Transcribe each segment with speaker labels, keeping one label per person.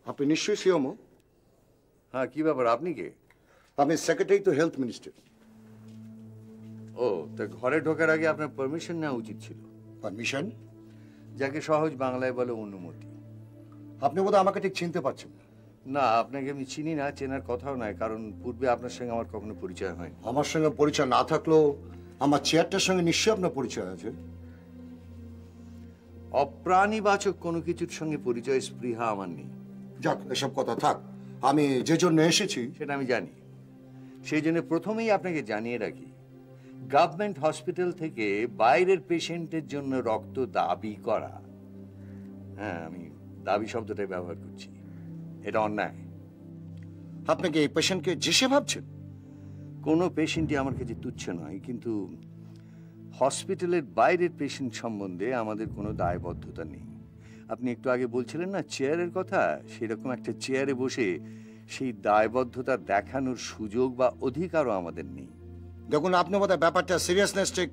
Speaker 1: আপনি নিশ্চয়ই সিওমো?
Speaker 2: হ্যাঁ, কি ব্যাপার, আপনি কে?
Speaker 1: আমি সেক্রেটারি তো হেলথ মিনিস্টার।
Speaker 2: ও, তা ঘরে ঢোকার আগে আপনার পারমিশন নেওয়া উচিত ছিল।
Speaker 1: পারমিশন?
Speaker 2: যাকে সহজ বাংলায় বলে অনুমতি।
Speaker 1: আপনি বোধহয় আমাকে ঠিক চিনতে পারছেন না।
Speaker 2: না, আপনাকে আমি চিনি না, চেনার কথাও নয়, কারণ পূর্বে আপনার সঙ্গে আমার কখনো পরিচয় হয়নি।
Speaker 1: আমার সঙ্গে পরিচয় না থাকলেও আমার চেয়ারটার সঙ্গে নিশ্চয়ই আপনার পরিচয় আছে।
Speaker 2: অপ্রাণীবাচক কোনো কিছুর সঙ্গে পরিচয় স্পৃহা আমার নেই।
Speaker 1: যাক, এসব কথা থাক। আমি যে জন্য এসেছি
Speaker 2: সেটা আমি জানি। সেই জন্য প্রথমেই আপনাকে জানিয়ে রাখি, গভর্নমেন্ট হসপিটাল থেকে বাইরের পেশেন্টের জন্য রক্ত দাবি করা, হ্যাঁ আমি দাবি শব্দটাই ব্যবহার করছি, এটা অন্যায়।
Speaker 1: আপনি কি এই পেশেন্টকে যেসে ভাবছেন?
Speaker 2: কোনো পেশেন্টই আমার কাছে তুচ্ছ নয়, কিন্তু হসপিটালের বাইরের পেশেন্ট সম্বন্ধে আমাদের কোনো দায়বদ্ধতা নেই। আপনি একটু আগে বলছিলেন না চেয়ারের কথা, সেরকম একটা চেয়ারে বসে সেই দায়বদ্ধতা দেখানোর সুযোগ বা অধিকারও আমাদের নেই।
Speaker 1: দেখুন, আপনি বোধহয় ব্যাপারটা সিরিয়াসনেস ঠিক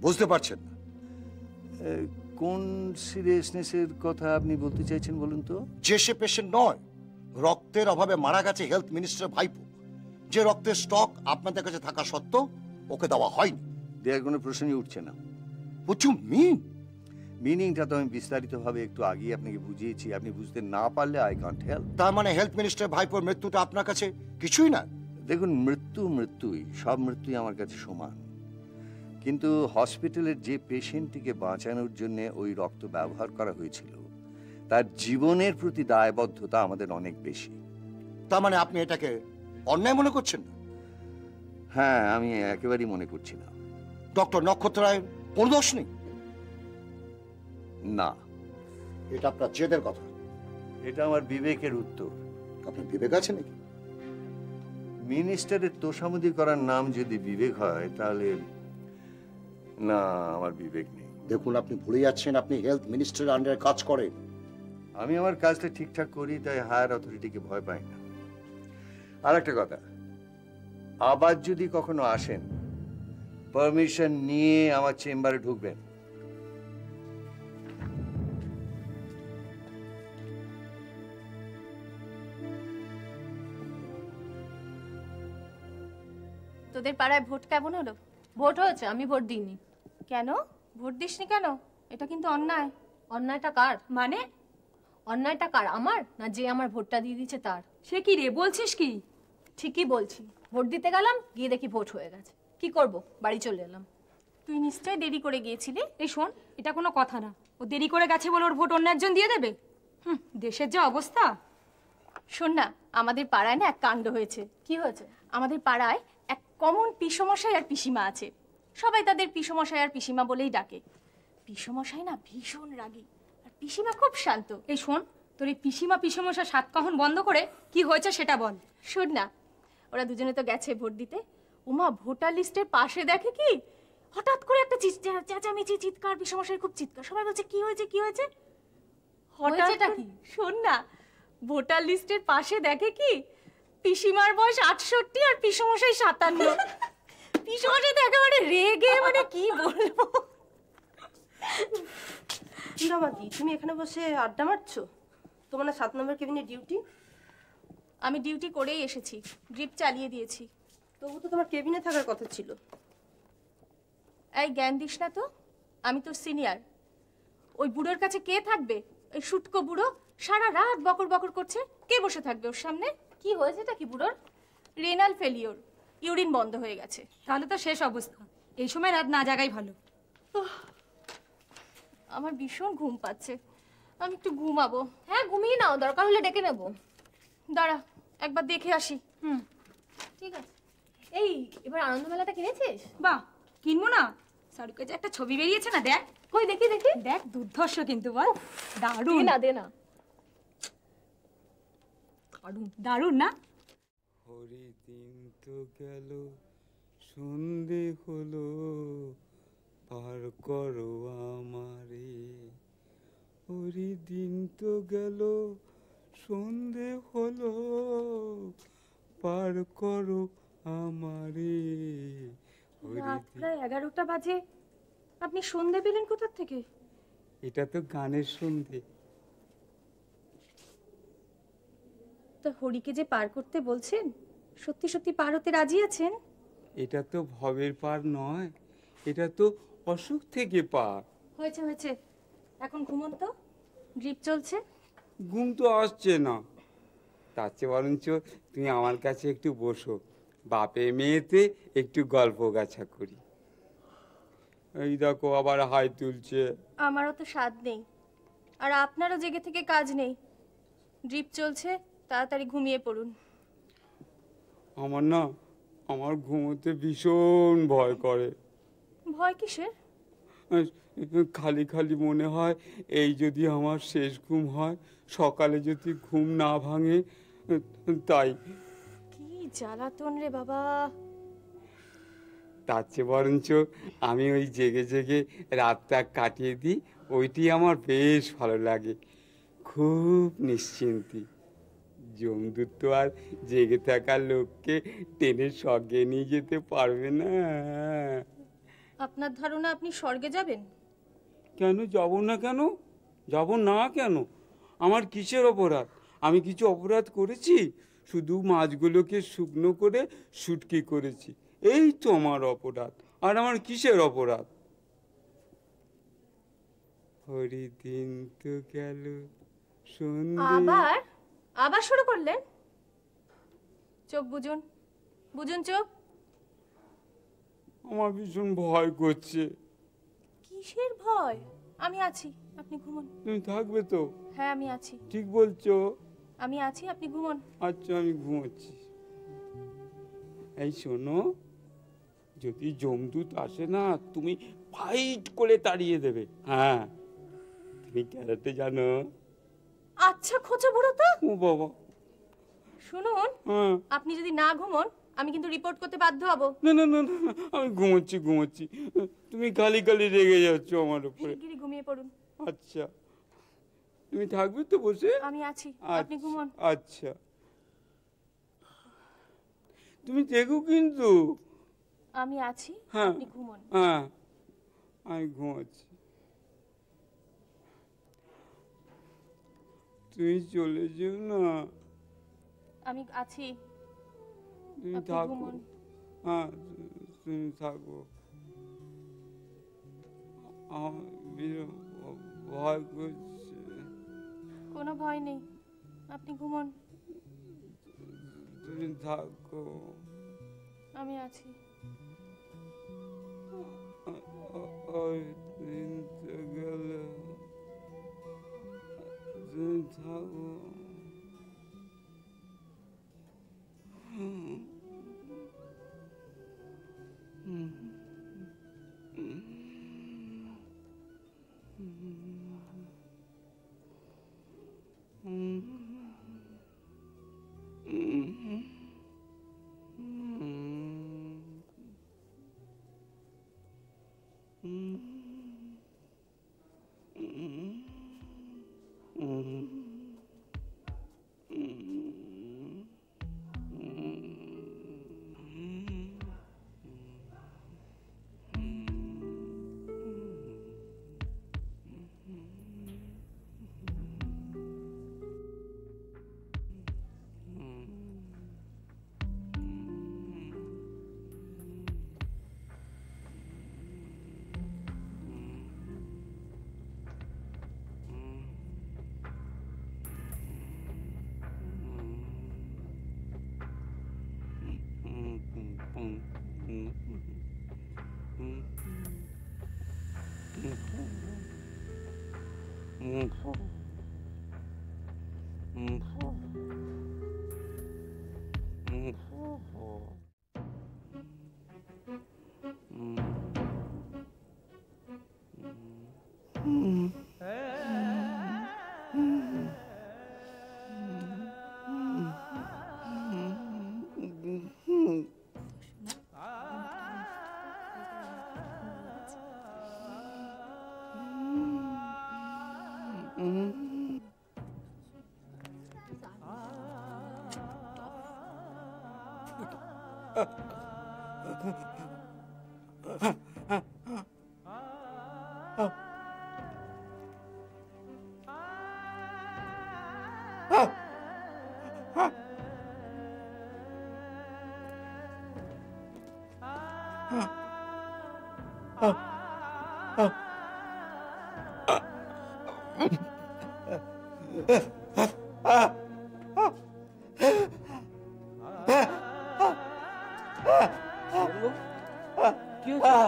Speaker 1: বুঝতে পারছেন না।
Speaker 2: কোন সিরিয়াসনেসের কথা আপনি বলতে চাইছেন বলুন তো?
Speaker 1: যে সে পেশেন্ট নয়, রক্তের অভাবে মারা গেছে হেলথ মিনিস্টার ভাইপো, যে রক্তের স্টক আপনাদের কাছে থাকা সত্ত্বেও ওকে দেওয়া হয়নি।
Speaker 2: দেওয়ার কোনো প্রশ্নই উঠছে না।
Speaker 1: What you mean?
Speaker 2: মিনিংটা তো আমি বিস্তারিতভাবে একটু আগেই আপনাকে বুঝিয়েছি, আপনি বুঝতে না পারলে আই কান্ট হেল্প।
Speaker 1: তার মানে হেলথ মিনিস্টার ভাইপোর মৃত্যুটা আপনার কাছে কিছুই না?
Speaker 2: দেখুন, মৃত্যুই, সব মৃত্যুই আমার কাছে সমান, কিন্তু হসপিটালের যে পেশেন্টটিকে বাঁচানোর জন্য ওই রক্ত ব্যবহার করা হয়েছিল তার জীবনের প্রতি দায়বদ্ধতা আমাদের অনেক বেশি।
Speaker 1: তার মানে আপনি এটাকে অন্যায় মনে করছেন না?
Speaker 2: হ্যাঁ, আমি একেবারেই মনে করছি না।
Speaker 1: ডক্টর নক্ষত্র রায়ের কোনো দোষ নেই?
Speaker 2: না,
Speaker 1: এটা আপনার জেদের কথা।
Speaker 2: এটা আমার বিবেকের উত্তর।
Speaker 1: আপনার বিবেক আছে নাকি?
Speaker 2: মিনিস্টারের তোষামোদি করার নাম যদি বিবেক হয় তাহলে না, আমার বিবেক নেই।
Speaker 1: দেখুন, আপনি ভুলে যাচ্ছেন আপনি হেলথ মিনিস্টারের আন্ডারে কাজ করেন।
Speaker 2: আমি আমার কাজটা ঠিকঠাক করি, তাই হায়ার অথরিটিকে ভয় পাই না। আর একটা কথা, আবার যদি কখনো আসেন, পারমিশন নিয়ে আমার চেম্বারে ঢুকবেন।
Speaker 3: তোদের পাড়ায় ভোট কেমন হলো?
Speaker 4: ভোট হয়েছে, আমি ভোট দিইনি।
Speaker 3: কেন ভোট দিসনি কেন? এটা কিন্তু অন্যায়।
Speaker 4: অন্যায়টা কার?
Speaker 3: মানে
Speaker 4: অন্যায়টা কার, আমার না যে আমার ভোটটা দিয়ে দিচ্ছে তার?
Speaker 3: সে কি রে বলছিস কি?
Speaker 4: ঠিকই বলছি, ভোট দিতে গেলাম, গিয়ে দেখি ভোট হয়ে গেছে। কি করব, বাড়ি চলে এলাম।
Speaker 3: তুই নিশ্চয়ই দেরি করে গিয়েছিলি।
Speaker 5: এই শোন, এটা কোনো কথা না। ও দেরি করে গেছে বলে ওর ভোট অন্য একজন দিয়ে দেবে? দেশের যে অবস্থা।
Speaker 3: শোন না, আমাদের পাড়ায় না এক কাণ্ড হয়েছে।
Speaker 4: কি হয়েছে?
Speaker 3: আমাদের পাড়ায় এক কমন পিসমশাই আর পিসিমা আছে। সবাই তাদের পিসমশাই আর পিসিমা বলেই ডাকে। পিসমশাই না ভীষণ রাগী, আর পিসিমা খুব শান্ত।
Speaker 5: এই শোন, তোর এই পিসিমা পিসমশা সাত কাহন বন্ধ করে কি হয়েছে সেটা বল।
Speaker 3: শোন না, ওরা দুজনে তো গেছে ভোট দিতে। উমা ভোটার লিস্টের পাশে দেখে কি হঠাৎ করে একটা চেঁচামেচি, চিৎকার, পিসমশাই খুব চিৎকার। সবাই বলছে কি হয়েছে কি হয়েছে।
Speaker 4: হয়েছেটা কি?
Speaker 3: শোন না, ভোটার লিস্টের পাশে দেখে কি পিসিমার বয়স 68 আর পিসমশাই 57। পিসমশাই তো একেবারে রেগে, মানে কি বলবো।
Speaker 6: বাবাজি, তুমি এখানে বসে আড্ডা মারছো? তোমার না 7 নম্বর কেবিনে ডিউটি?
Speaker 3: আমি ডিউটি করেই এসেছি, ড্রিপ চালিয়ে দিয়েছি।
Speaker 6: তবু তো তোমার কেবিনে থাকার কথা ছিল।
Speaker 3: এই জ্ঞান দিস না তো, আমি তোর সিনিয়র। ওই বুড়োর কাছে কে থাকবে? ওই শুটকো বুড়ো সারা রাত বকর বকর করছে, কে বসে থাকবে ওর সামনে?
Speaker 4: কি হয়েছেটা কি বুড়োর?
Speaker 3: রেনাল ফেলিওর, ইউরিন বন্ধ হয়ে গেছে।
Speaker 5: তাহলে তো শেষ অবস্থা। এই সময় রাত না জাগাই ভালো।
Speaker 3: আমার ভীষণ ঘুম পাচ্ছে, আমি একটু ঘুমাবো।
Speaker 4: হ্যাঁ, ঘুমিয়ে নাও, দরকার হলে ডেকে নেবো।
Speaker 3: দাঁড়া, একবার দেখে আসি।
Speaker 4: ঠিক আছে। এই এবার আনন্দ মেলাটা কিনেছিস?
Speaker 5: বাহ, কিনবো না? সারুকে যে একটা ছবি বেরিয়েছে না, দেখ।
Speaker 4: কই দেখি দেখি।
Speaker 5: দেখ, দুর্ধর্ষ কিন্তু বল। দারুণ।
Speaker 4: দে না।
Speaker 5: দারুণ দারুণ না?
Speaker 7: হরি দিন তো গেল, সন্ধে হলো, পার করো আমারে। হরি দিন তো গেল, সন্ধে হলো, পার করো আমারে।
Speaker 6: রাত প্রায় 11টা বাজে, আপনি সন্ধে পেলেন কোথা থেকে?
Speaker 7: এটা তো গানের সন্ধে।
Speaker 6: তা হরিকে যে পার করতে বলছেন, সত্যি সত্যি পার হতে রাজি আছেন?
Speaker 7: এটা তো ভবের পার নয়, এটা তো অসুখ থেকে পার।
Speaker 6: হয়েছে হয়েছে, এখন ঘুমন তো, ড্রিপ চলছে।
Speaker 7: ঘুম তো আসছে না। তার চেয়ে বরঞ্চ তুমি আমার কাছে একটু বসো, বাপে মেয়েতে একটু গল্প গাছা করি। এই দেখো আবার হাই তুলছে।
Speaker 6: আমারও তো স্বাদ নেই, আর আপনারও জেগে থেকে কাজ নেই। ড্রিপ চলছে, তাড়াতাড়ি ঘুমিয়ে পড়ুন।
Speaker 7: আমার ঘুমোতে ভীষণ ভয় করে।
Speaker 6: ভয় কিসের?
Speaker 7: খালি খালি মনে হয় এই যদি আমার শেষ ঘুম হয়, সকালে যদি ঘুম না ভাঙে, তাই।
Speaker 6: কি জ্বালাতন রে বাবা।
Speaker 7: তার চেয়ে বরঞ্চ আমি ওই জেগে জেগে রাতটা কাটিয়ে দিই, ওইটি আমার বেশ ভালো লাগে। খুব নিশ্চিন্তি। জমদূত তো আর জেগে থাকা লোককে টেনে স্বর্গে নিয়ে যেতে পারবে না।
Speaker 6: আপনার ধারণা আপনি স্বর্গে যাবেন?
Speaker 7: কেন যাব না? কেন যাব না? কেন? আমার কিসের অপরাধ? আমি কিছু অপরাধ করেছি? শুধু মাছগুলোকে শুকনো করে শুটকি করেছি, এই তো আমার অপরাধ। আর আমার কিসের অপরাধ? হরিদিন তো গেল সন্ধে।
Speaker 6: আবার শুরু করলেন? চোখ বুঝুন, বুঝুন চোখ।
Speaker 7: আমার ভীষণ ভয় করছে।
Speaker 6: কিসের ভয়? আমি আছি, আপনি ঘুমুন।
Speaker 7: তুমি থাকবে তো?
Speaker 6: হ্যাঁ আমি আছি।
Speaker 7: ঠিক বলছো?
Speaker 6: আমি আছি, আপনি ঘুমুন।
Speaker 7: আচ্ছা আমি ঘুমোচ্ছি। এই শোনো, যদি জমদূত আসে না, তুমি ফাইট করে তাড়িয়ে দেবে। হ্যাঁ, তুমি ক্যারাটে জানো?
Speaker 6: আচ্ছা খোঁচা বুড়ো তো।
Speaker 7: ও বাবা।
Speaker 6: শুনুন,
Speaker 7: হ্যাঁ।
Speaker 6: আপনি যদি না ঘুমোন, আমি কিন্তু রিপোর্ট করতে বাধ্য হব।
Speaker 7: না না না না, আমি ঘুমোচ্ছি। তুমি খালি খালি রেগে যাচ্ছ আমার উপরে।
Speaker 6: শিগগিরই ঘুমিয়ে পড়ুন।
Speaker 7: আচ্ছা, তুমি থাকবে তো বসে?
Speaker 6: আমি আছি, আপনি ঘুমোন।
Speaker 7: আচ্ছা, তুমি দেখো কিন্তু।
Speaker 6: আমি আছি,
Speaker 7: হ্যাঁ
Speaker 6: আপনি ঘুমোন।
Speaker 7: হ্যাঁ, আমি ঘুমাচ্ছি। তুমি চলে যেও না।
Speaker 6: আমি আছি,
Speaker 7: তুমি
Speaker 6: আপনি
Speaker 7: থাকো।
Speaker 6: ঘুমোন।
Speaker 7: হ্যাঁ, তুমি থাকো। আমার ভয় করছে।
Speaker 6: কোনো ভয় নেই, আপনি ঘুমোন।
Speaker 7: তুমি থাকো।
Speaker 6: আমি আছি।
Speaker 7: ওই দিন তো গেল, তুমি থাকো।
Speaker 8: কি হয়েছে?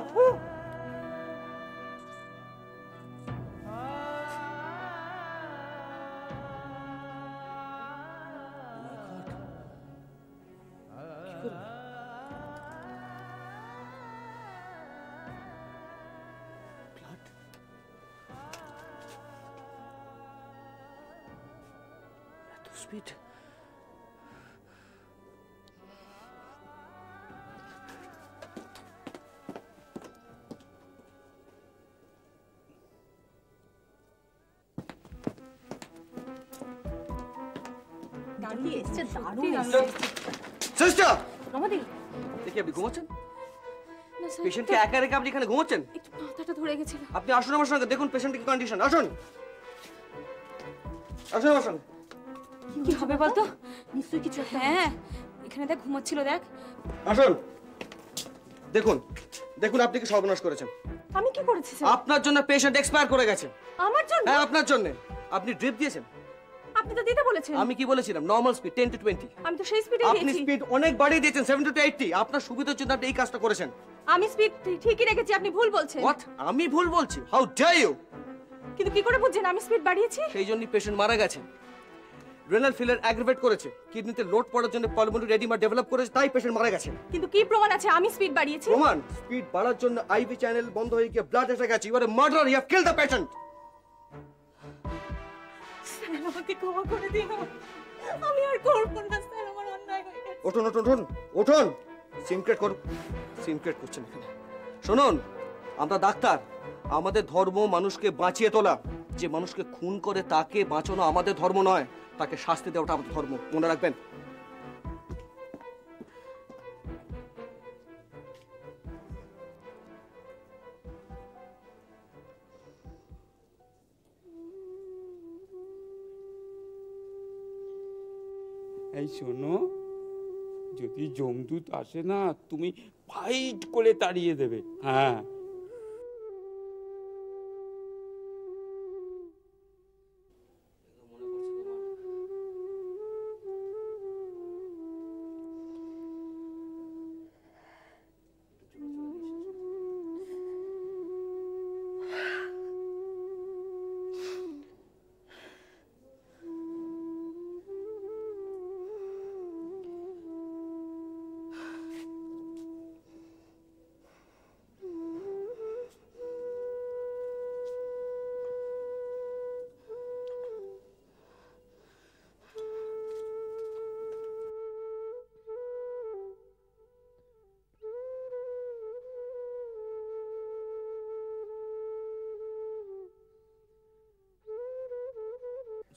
Speaker 8: স্পিড
Speaker 4: দারুণ এসছে, দারুণ
Speaker 5: দারুণ
Speaker 4: এসছে।
Speaker 8: সিস্টার
Speaker 4: রমাদি,
Speaker 8: দেখি আপনি ঘুমাচ্ছেন?
Speaker 3: না স্যার,
Speaker 8: পেশেন্টকে একা রেখে আপনি এখানে ঘুমাচ্ছেন?
Speaker 3: একটু মাথাটা ধরে গেছিল।
Speaker 8: আপনি আসুন আমার সঙ্গে, দেখুন পেশেন্টের কি কন্ডিশন। আসুন আসুন আমার সঙ্গে।
Speaker 5: কি হবে বলতো?
Speaker 4: নিশ্চয়ই কিছু একটা
Speaker 5: হ্যাঁ, এখানে দেখ ঘুমাচ্ছিল, দেখ।
Speaker 8: আসুন, দেখুন দেখুন আপনি কি সর্বনাশ করেছেন।
Speaker 3: আমি কি করেছি স্যার?
Speaker 8: আপনার জন্য পেশেন্ট এক্সপায়ার করে গেছে।
Speaker 3: আমার জন্য?
Speaker 8: হ্যাঁ আপনার জন্য। আপনি ড্রিপ দিয়েছেন।
Speaker 3: আপনি তো দিতে বলেছেন।
Speaker 8: আমি কি বলেছিলাম? Normal speed 10 to 20।
Speaker 3: আমি তো সেই স্পিডে
Speaker 8: আপনি
Speaker 3: দিয়েছি।
Speaker 8: স্পিড অনেক বাড়িয়ে দিয়েছেন 70 to 80। আপনার সুবিধার জন্য আপনি এই কাজটা করেছেন।
Speaker 3: আমি স্পিড ঠিকই রেখেছি, আপনি ভুল বলছেন।
Speaker 8: হোয়াট? আমি ভুল বলছি? How dare you!
Speaker 3: কিন্তু কি করে বুঝছেন আমি স্পিড বাড়িয়েছি?
Speaker 8: সেই জন্যই পেশেন্ট মারা গেছে। রেনাল ফেলিয়ার অ্যাগ্রাভেট করেছে, কিডনিতে লোড পড়ার জন্য পালমোনারি এডিমা ডেভেলপ করেছে, তাই পেশেন্ট মারা গেছে।
Speaker 3: কিন্তু কি প্রমাণ আছে আমি স্পিড বাড়িয়েছি?
Speaker 8: প্রমাণ? স্পিড বাড়ার জন্য আইভি চ্যানেল বন্ধ হয়ে গিয়ে ব্লাড এসে গেছে। You are a murderer, you have killed the patient.
Speaker 3: Sir আমাকে ক্ষমা করে দিন, আমি আর করব না স্যার, আমার অন্যায় হয়ে গেছে।
Speaker 8: উঠুন উঠুন উঠুন উঠুন, সিনক্রেট করুন। সিনক্রেট করছেন এখানে। শুনুন, আমরা ডাক্তার, আমাদের ধর্ম মানুষকে বাঁচিয়ে তোলা। যে মানুষকে খুন করে তাকে বাঁচানো আমাদের ধর্ম নয়, তাকে শাস্তি দেওয়াটা আমাদের ধর্ম, মনে রাখবেন।
Speaker 7: এই শোনো, যদি যমদূত আসে না, তুমি ফাইট করে তাড়িয়ে দেবে। হ্যাঁ,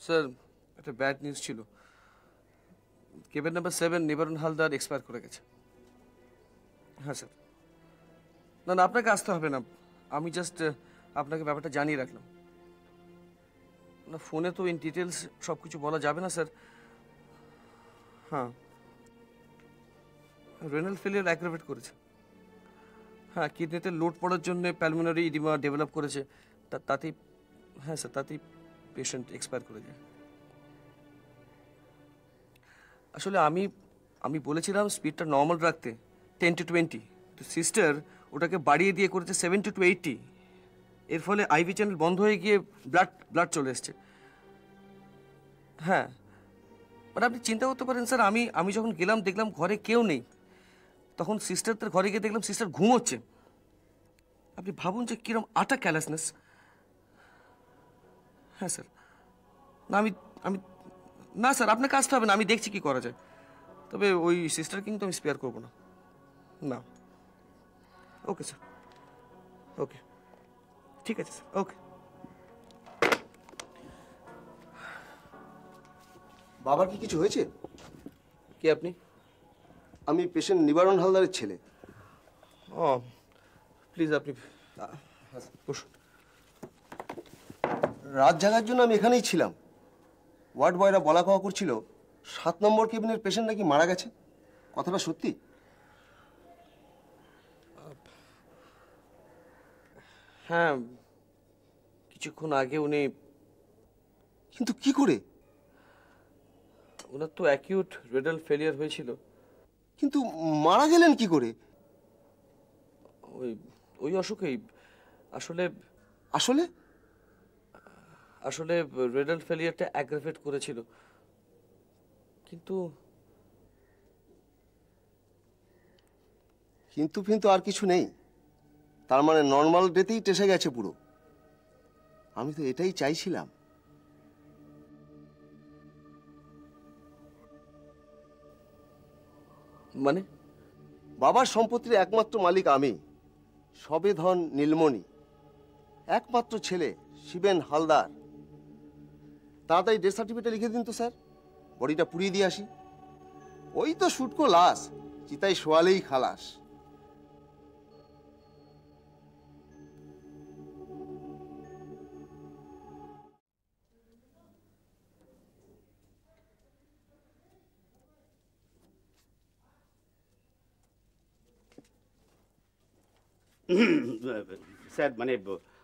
Speaker 8: স্যার, একটা ব্যাড নিউজ ছিল। কেবিন নাম্বার 7 নিবারণ হালদার এক্সপায়ার করে গেছে। হ্যাঁ স্যার। না না, আপনাকে আসতে হবে না, আমি জাস্ট আপনাকে ব্যাপারটা জানিয়ে রাখলাম। না, ফোনে তো ইন ডিটেলস সব কিছু বলা যাবে না স্যার। হ্যাঁ, রেনাল ফেলিয়ার অ্যাগ্রাভেট করেছে। হ্যাঁ, কিডনিতে লোড পড়ার জন্য প্যালমোনারি ইডিমা ডেভেলপ করেছে, তাতেই, হ্যাঁ স্যার, তাতেই পেশেন্ট এক্সপায়ার করে যায়। আসলে আমি বলেছিলাম স্পিডটা নর্মাল রাখতে 10 to 20, তো সিস্টার ওটাকে বাড়িয়ে দিয়ে করেছে 70 to 80। এর ফলে আইভি চ্যানেল বন্ধ হয়ে গিয়ে ব্লাড চলে এসছে। হ্যাঁ, মানে আপনি চিন্তা করতে পারেন স্যার, আমি যখন গেলাম দেখলাম ঘরে কেউ নেই, তখন সিস্টারদের ঘরে গিয়ে দেখলাম সিস্টার ঘুমোচ্ছে। আপনি ভাবুন যে কিরম আটা ক্যালাসনেস। হ্যাঁ স্যার। না আমি না স্যার, আপনাকে আসতে হবে না, আমি দেখছি কি করা যায়। তবে ওই সিস্টার কিন্তু আমি স্পেয়ার করবো না। না, ওকে স্যার, ওকে, ঠিক আছে স্যার, ওকে।
Speaker 9: বাবার কি কিছু হয়েছে?
Speaker 8: কে আপনি?
Speaker 9: আমি পেশেন্ট নিবারণ হালদারের ছেলে।
Speaker 8: ও প্লিজ আপনি বসুন।
Speaker 9: রাত জাগার জন্য আমি এখানেই ছিলাম। ওয়ার্ড বয়রা বলা কওয়া করছিল 7 নম্বর কেবিনের পেশেন্ট নাকি মারা গেছে। কথাটা সত্যি?
Speaker 8: হ্যাঁ, কিছুক্ষণ আগে উনি
Speaker 9: কিন্তু কি করে?
Speaker 8: ওনার তো অ্যাকিউট রেনাল ফেলিয়ার হয়েছিল।
Speaker 9: কিন্তু মারা গেলেন কি করে?
Speaker 8: ওই ওই অসুখেই। আসলে
Speaker 9: আসলে
Speaker 8: আসলে রেনাল ফেলিয়ারটা অ্যাগ্রাভেট করেছিল। কিন্তু
Speaker 9: কিন্তু আর কিছু নেই। তার মানে নর্মাল ডেতেই টেসে গেছে পুরো। আমি তো এটাই চাইছিলাম।
Speaker 8: মানে
Speaker 9: বাবার সম্পত্তির একমাত্র মালিক আমি, সবে ধন নীলমণি, একমাত্র ছেলে শিবেন হালদার। তাড়াতাড়ি ডেথ সার্টিফিকেট লিখে দিন তো স্যার, বডিটা পুড়িয়ে দিয়ে আসি। ওই তো শুটকো লাশ, চিতায় শোয়ালেই খালাস।
Speaker 10: স্যার মানে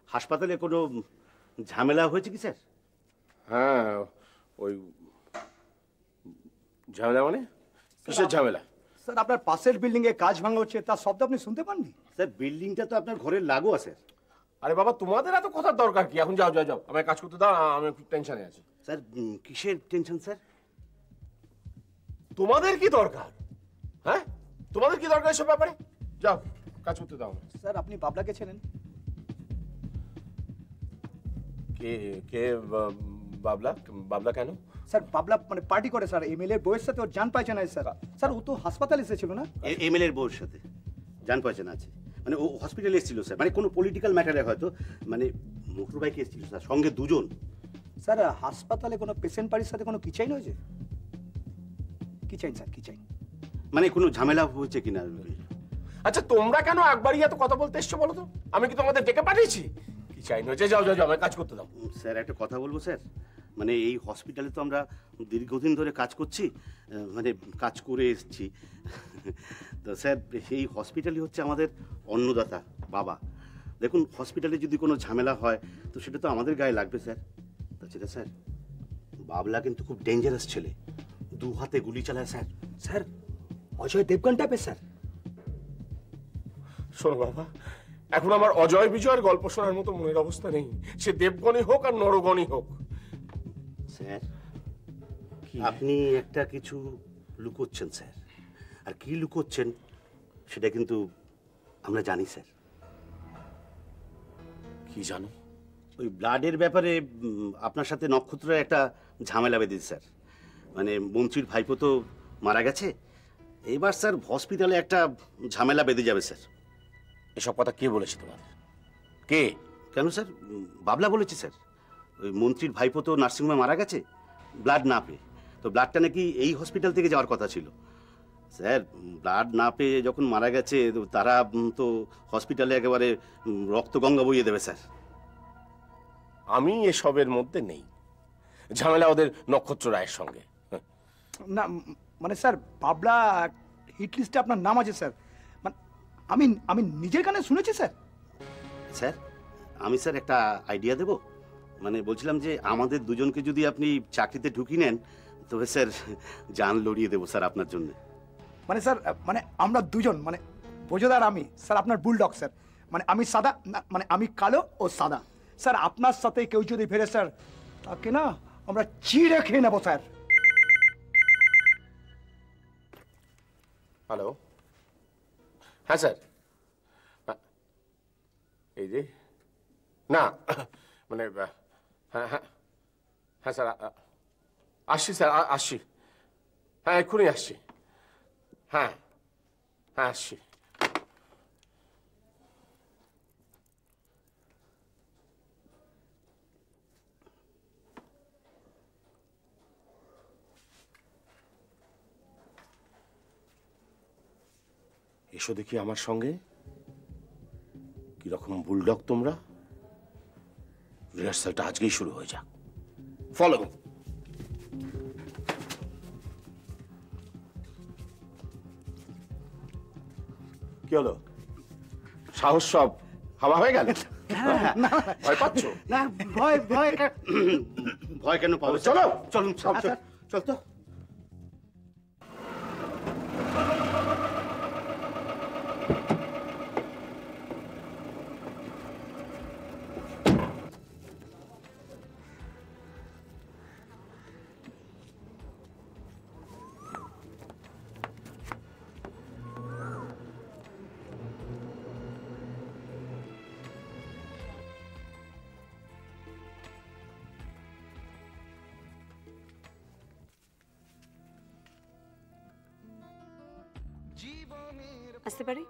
Speaker 10: হাসপাতালে কোনো ঝামেলা হয়েছে কি স্যার?
Speaker 11: হ্যাঁ, ওই ঝামেলা মানে কিসের ঝামেলা?
Speaker 12: স্যার আপনার পাশের বিল্ডিং এ কাজ ভাঙা হচ্ছে, তার শব্দ আপনি শুনতে পাননি?
Speaker 10: স্যার বিল্ডিংটা তো আপনার ঘরের লাগোয়া স্যার।
Speaker 11: আরে বাবা, তোমাদের এত কথার দরকার কি? এখন যাও যাও যাও, আমায় কাজ করতে দাও, আমি একটু টেনশনে আছি।
Speaker 10: স্যার কিসের টেনশন স্যার?
Speaker 11: তোমাদের কি দরকার? হ্যাঁ, তোমাদের কি দরকার এসব ব্যাপারে? যাও কাজ করতে দাও।
Speaker 12: স্যার আপনি বাবলাকে চেনেন?
Speaker 11: কে কে বাবলা? বাবলা কেন?
Speaker 12: স্যার বাবলা মানে পার্টি করে স্যার, এমএলএ বউয়ের সাথে ওর জান পাইছে না স্যার। স্যার ও তো হাসপাতালে এসেছিল না?
Speaker 10: এমএলএ এর বউর সাথে জান পয়সা আছে, মানে ও হসপিটালে এসেছিল স্যার, মানে কোনো পলিটিক্যাল ম্যাটারে হয়তো, মানে মোটর বাইকে এসেছিল স্যার, সঙ্গে দুজন।
Speaker 12: স্যার হাসপাতালে কোনো পেশেন্ট পার্টির সাথে কোনো কিচাইন হয়েছে? কিচাইন স্যার, কিচাইন
Speaker 10: মানে কোনো ঝামেলা হয়েছে কিনা?
Speaker 11: আচ্ছা তোমরা কেন একবারই এত কথা বলতে এসছো বলো তো? আমি কি তোমাদের ডেকে পাঠিয়েছি? কি চাই না? যাও যাও যাও, আমায় কাজ করতে দাও।
Speaker 10: স্যার একটা কথা বলবো স্যার, মানে এই হসপিটালে তো আমরা দীর্ঘদিন ধরে কাজ করছি, মানে কাজ করে এসেছি। তো স্যার এই হসপিটালই হচ্ছে আমাদের অন্নদাতা বাবা। দেখুন হসপিটালে যদি কোনো ঝামেলা হয় তো সেটা তো আমাদের গায়ে লাগবে স্যার। তাছাড়া স্যার বাবলা কিন্তু খুব ডেঞ্জারাস ছেলে, দু হাতে গুলি চালায় স্যার।
Speaker 12: স্যার অজয় দেবগন টাইপের স্যার।
Speaker 11: শোনো বাবা, এখন আমার অজয় বিজয়ের গল্প শোনার মতো মনের অবস্থা নেই, সে দেবগণই হোক আর নরগণই হোক।
Speaker 10: স্যার আপনি একটা কিছু লুকোচ্ছেন স্যার, আর কি লুকোচ্ছেন সেটা কিন্তু আমরা জানি স্যার।
Speaker 11: কি জানো?
Speaker 10: ওই ব্লাডের ব্যাপারে আপনার সাথে নক্ষত্রের একটা ঝামেলা বেঁধেছে স্যার, মানে মন্ত্রীর ভাইপো তো মারা গেছে, এবার স্যার হসপিটালে একটা ঝামেলা বেঁধে যাবে স্যার।
Speaker 11: এসব কথা কে বলেছে তোমাদের? কে?
Speaker 10: কেন স্যার? বাবলা বলেছে স্যার। ওই মন্ত্রীর ভাইপো তো নার্সিংহোমে মারা গেছে ব্লাড না পেয়ে, তো ব্লাডটা নাকি এই হসপিটাল থেকে যাওয়ার কথা ছিল স্যার। ব্লাড না পেয়ে যখন মারা গেছে তারা তো হসপিটালে একেবারে রক্ত গঙ্গা বইয়ে দেবে স্যার।
Speaker 11: আমি এসবের মধ্যে নেই, ঝামেলা ওদের নক্ষত্র রায়ের সঙ্গে।
Speaker 12: না মানে স্যার বাবলা হিট লিস্টে আপনার নাম আছে স্যার, মানে আমি নিজের কানে শুনেছি স্যার।
Speaker 10: স্যার আমি স্যার একটা আইডিয়া দেব, মানে বলছিলাম যে আমাদের দুজনকে যদি আপনি চাকরিতে ঢুকিয়ে নেন তবে স্যার জান লড়িয়ে দেবো স্যার আপনার জন্য।
Speaker 12: মানে স্যার মানে আমরা দুজন মানে বোঝোদার আমি স্যার আপনার বুলডগ স্যার, মানে আমি সাদা না, মানে আমি কালো ও সাদা স্যার। আপনার সাথে কেউ যদি ফেরে স্যার তাকে না আমরা চিড়ে খেয়ে নেবো স্যার।
Speaker 11: হ্যালো, হ্যাঁ স্যার। এই যে না মানে হ্যাঁ হ্যাঁ হ্যাঁ স্যার আসছি স্যার, আসছি, হ্যাঁ এক্ষুনি আসছি, হ্যাঁ হ্যাঁ আসছি। এসো দেখি আমার সঙ্গে, কিরকম বুলডগ তোমরা। রিহার্সালটা আজকেই শুরু হয়ে যাক। Follow me. কি হলো? সাহস সব হাওয়া হয়ে গেল? ভয় পাচ্ছ?
Speaker 12: না ভয় ভয়
Speaker 10: ভয় কেন পাবো?
Speaker 11: চলো।
Speaker 10: চলুন চল চল চল তো।
Speaker 5: আসতে পারি?